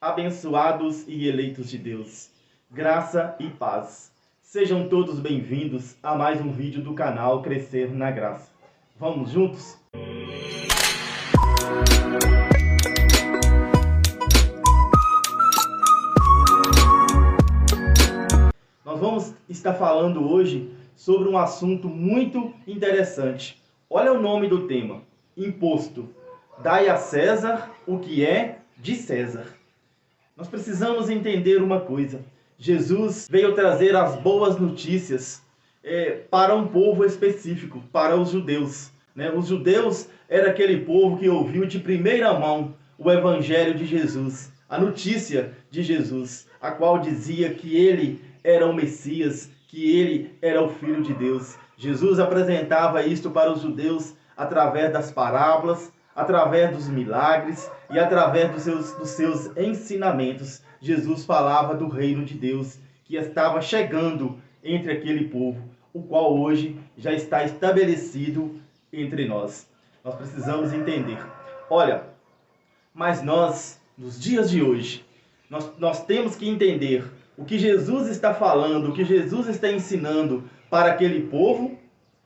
abençoados e eleitos de Deus, graça e paz. Sejam todos bem-vindos a mais um vídeo do canal Crescer na Graça. Vamos juntos? Nós vamos estar falando hoje sobre um assunto muito interessante. Olha o nome do tema: imposto. Dai a César o que é de César. Nós precisamos entender uma coisa. Jesus veio trazer as boas notícias para um povo específico, para os judeus. Os judeus era aquele povo que ouviu de primeira mão o evangelho de Jesus, a notícia de Jesus, a qual dizia que ele era o Messias, que ele era o Filho de Deus. Jesus apresentava isto para os judeus através das parábolas, através dos milagres e através dos seus ensinamentos. Jesus falava do reino de Deus que estava chegando entre aquele povo, o qual hoje já está estabelecido entre nós. Nós precisamos entender. Olha, mas nós, nos dias de hoje, nós temos que entender o que Jesus está falando, o que Jesus está ensinando para aquele povo,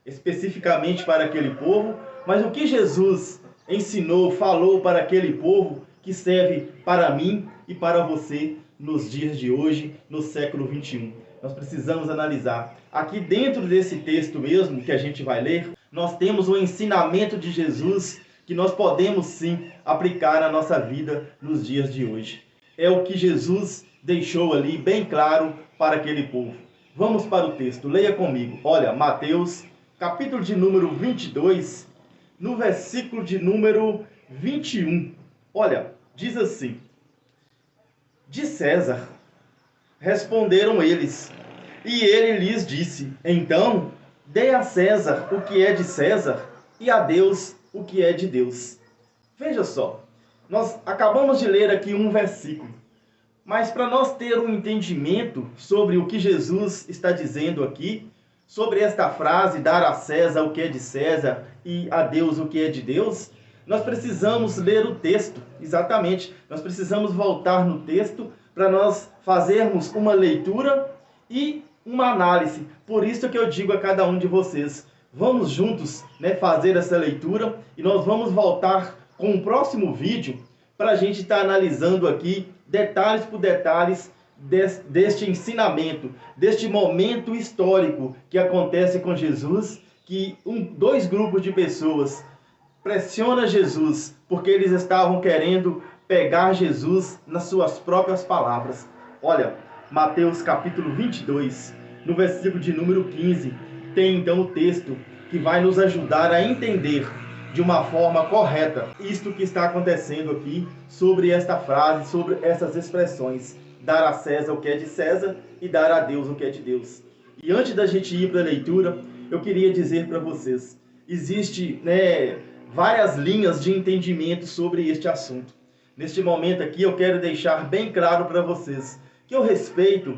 especificamente para aquele povo, mas o que Jesus ensinou, falou para aquele povo que serve para mim e para você nos dias de hoje, no século 21. Nós precisamos analisar. Aqui dentro desse texto mesmo que a gente vai ler, nós temos o ensinamento de Jesus que nós podemos sim aplicar na nossa vida nos dias de hoje. É o que Jesus deixou ali bem claro para aquele povo. Vamos para o texto, leia comigo. Olha, Mateus, capítulo de número 22, no versículo de número 21. Olha, diz assim: de César responderam eles, e ele lhes disse: então, dê a César o que é de César, e a Deus o que é de Deus. Veja só, nós acabamos de ler aqui um versículo, mas para nós ter um entendimento sobre o que Jesus está dizendo aqui, sobre esta frase, dar a César o que é de César e a Deus o que é de Deus, nós precisamos ler o texto, exatamente. Nós precisamos voltar no texto para nós fazermos uma leitura e uma análise. Por isso que eu digo a cada um de vocês, vamos juntos fazer essa leitura e nós vamos voltar com o próximo vídeo para a gente estar analisando aqui, detalhes por detalhes, deste ensinamento, deste momento histórico que acontece com Jesus, que dois grupos de pessoas pressionam Jesus, porque eles estavam querendo pegar Jesus nas suas próprias palavras. Olha, Mateus capítulo 22, no versículo de número 15, tem então o texto que vai nos ajudar a entender de uma forma correta isto que está acontecendo aqui, sobre esta frase, sobre essas expressões: dar a César o que é de César e dar a Deus o que é de Deus. E antes da gente ir para a leitura, eu queria dizer para vocês, existe várias linhas de entendimento sobre este assunto. Neste momento aqui eu quero deixar bem claro para vocês que eu respeito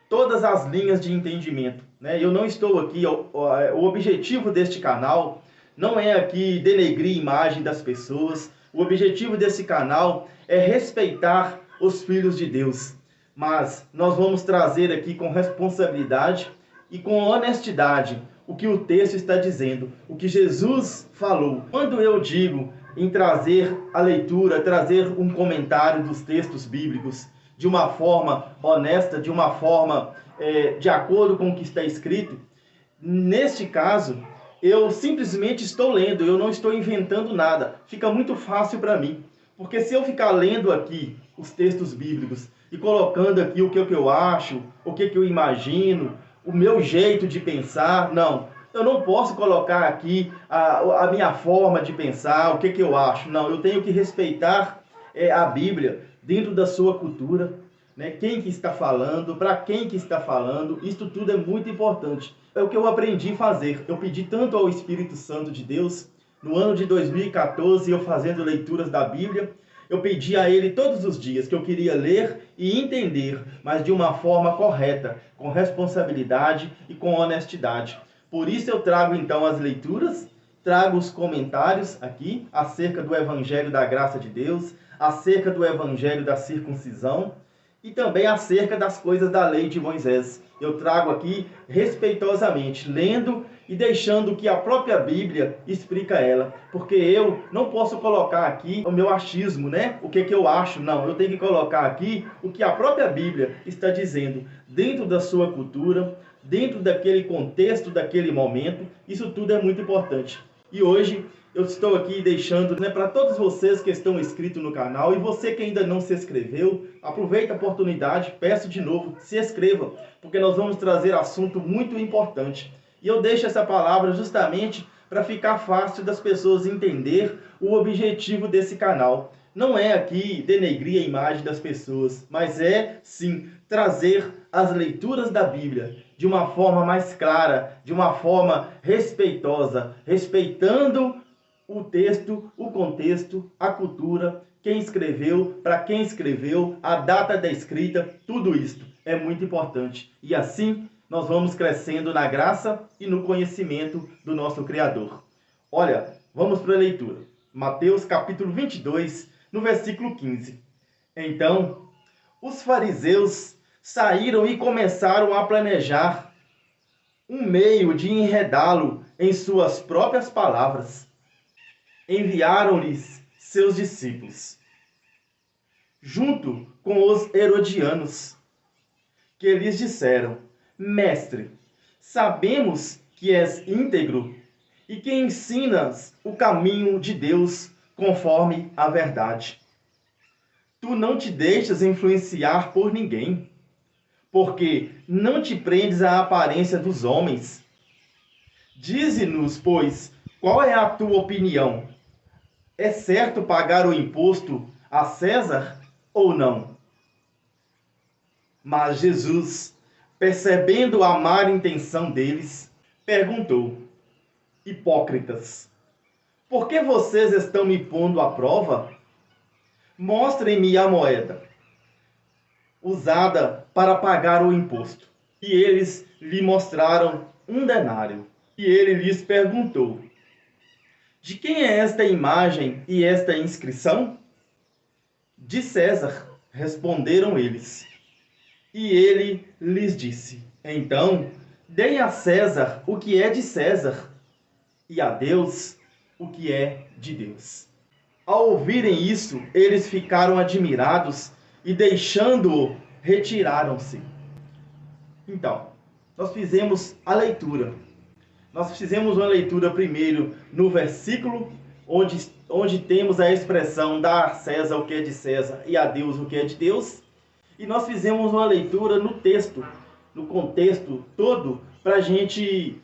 todas as linhas de entendimento. Eu não estou aqui, o objetivo deste canal não é aqui denegrir a imagem das pessoas. O objetivo desse canal é respeitar os filhos de Deus. Mas nós vamos trazer aqui com responsabilidade e com honestidade o que o texto está dizendo, o que Jesus falou. Quando eu digo em trazer a leitura, trazer um comentário dos textos bíblicos de uma forma honesta, de uma forma de acordo com o que está escrito, neste caso, eu simplesmente estou lendo, eu não estou inventando nada. Fica muito fácil para mim, porque se eu ficar lendo aqui os textos bíblicos e colocando aqui o que eu acho, o que eu imagino, o meu jeito de pensar, não. Eu não posso colocar aqui a minha forma de pensar, o que eu acho. Não, eu tenho que respeitar a Bíblia dentro da sua cultura, quem que está falando, para quem que está falando, isso tudo é muito importante. É o que eu aprendi a fazer. Eu pedi tanto ao Espírito Santo de Deus, no ano de 2014, eu fazendo leituras da Bíblia, eu pedi a ele todos os dias que eu queria ler e entender, mas de uma forma correta, com responsabilidade e com honestidade. Por isso eu trago então as leituras, trago os comentários aqui acerca do Evangelho da Graça de Deus, acerca do evangelho da circuncisão e também acerca das coisas da lei de Moisés. Eu trago aqui respeitosamente, lendo e deixando que a própria Bíblia explica ela, porque eu não posso colocar aqui o meu achismo, né? O que eu acho, não. Eu tenho que colocar aqui o que a própria Bíblia está dizendo, dentro da sua cultura, dentro daquele contexto, daquele momento. Isso tudo é muito importante. E hoje eu estou aqui deixando, né, para todos vocês que estão inscritos no canal, e você que ainda não se inscreveu, aproveita a oportunidade, peço de novo, se inscreva, porque nós vamos trazer assunto muito importante. E eu deixo essa palavra justamente para ficar fácil das pessoas entender o objetivo desse canal. Não é aqui denegrir a imagem das pessoas, mas é sim trazer as leituras da Bíblia de uma forma mais clara, de uma forma respeitosa, respeitando o texto, o contexto, a cultura, quem escreveu, para quem escreveu, a data da escrita, tudo isso é muito importante. E assim nós vamos crescendo na graça e no conhecimento do nosso Criador. Olha, vamos para a leitura. Mateus capítulo 22, no versículo 15. Então, os fariseus saíram e começaram a planejar um meio de enredá-lo em suas próprias palavras. Enviaram-lhes seus discípulos, junto com os herodianos, que lhes disseram: Mestre, sabemos que és íntegro e que ensinas o caminho de Deus conforme a verdade. Tu não te deixas influenciar por ninguém, porque não te prendes à aparência dos homens. Dize-nos, pois, qual é a tua opinião? É certo pagar o imposto a César ou não? Mas Jesus, percebendo a má intenção deles, perguntou: Hipócritas, por que vocês estão me pondo à prova? Mostrem-me a moeda usada para pagar o imposto. E eles lhe mostraram um denário. E ele lhes perguntou: De quem é esta imagem e esta inscrição? De César, responderam eles. E ele lhes disse: Então, deem a César o que é de César, e a Deus o que é de Deus. Ao ouvirem isso, eles ficaram admirados e, deixando-o, retiraram-se. Então, nós fizemos a leitura. Nós fizemos uma leitura primeiro no versículo, onde temos a expressão dar a César o que é de César e a Deus o que é de Deus. E nós fizemos uma leitura no texto, no contexto todo, para a gente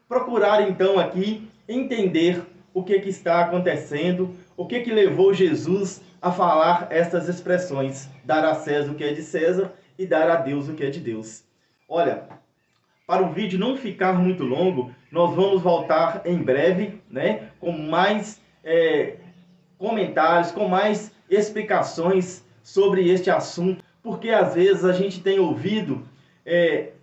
procurar então aqui entender o que está acontecendo, o que levou Jesus a falar estas expressões, dar a César o que é de César e dar a Deus o que é de Deus. Olha, para o vídeo não ficar muito longo, nós vamos voltar em breve, né, com mais comentários, com mais explicações sobre este assunto, porque às vezes a gente tem ouvido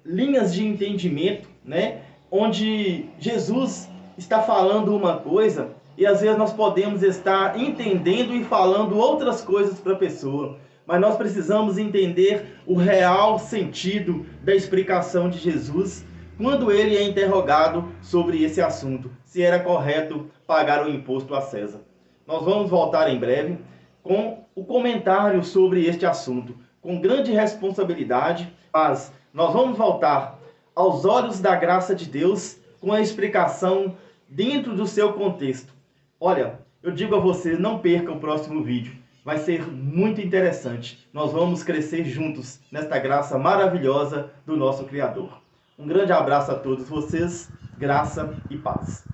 linhas de entendimento, né, onde Jesus está falando uma coisa e às vezes nós podemos estar entendendo e falando outras coisas para a pessoa. Mas nós precisamos entender o real sentido da explicação de Jesus quando ele é interrogado sobre esse assunto, se era correto pagar o imposto a César. Nós vamos voltar em breve com o comentário sobre este assunto, com grande responsabilidade, mas nós vamos voltar aos olhos da graça de Deus com a explicação dentro do seu contexto. Olha, eu digo a você, não perca o próximo vídeo. Vai ser muito interessante. Nós vamos crescer juntos nesta graça maravilhosa do nosso Criador. Um grande abraço a todos vocês, graça e paz.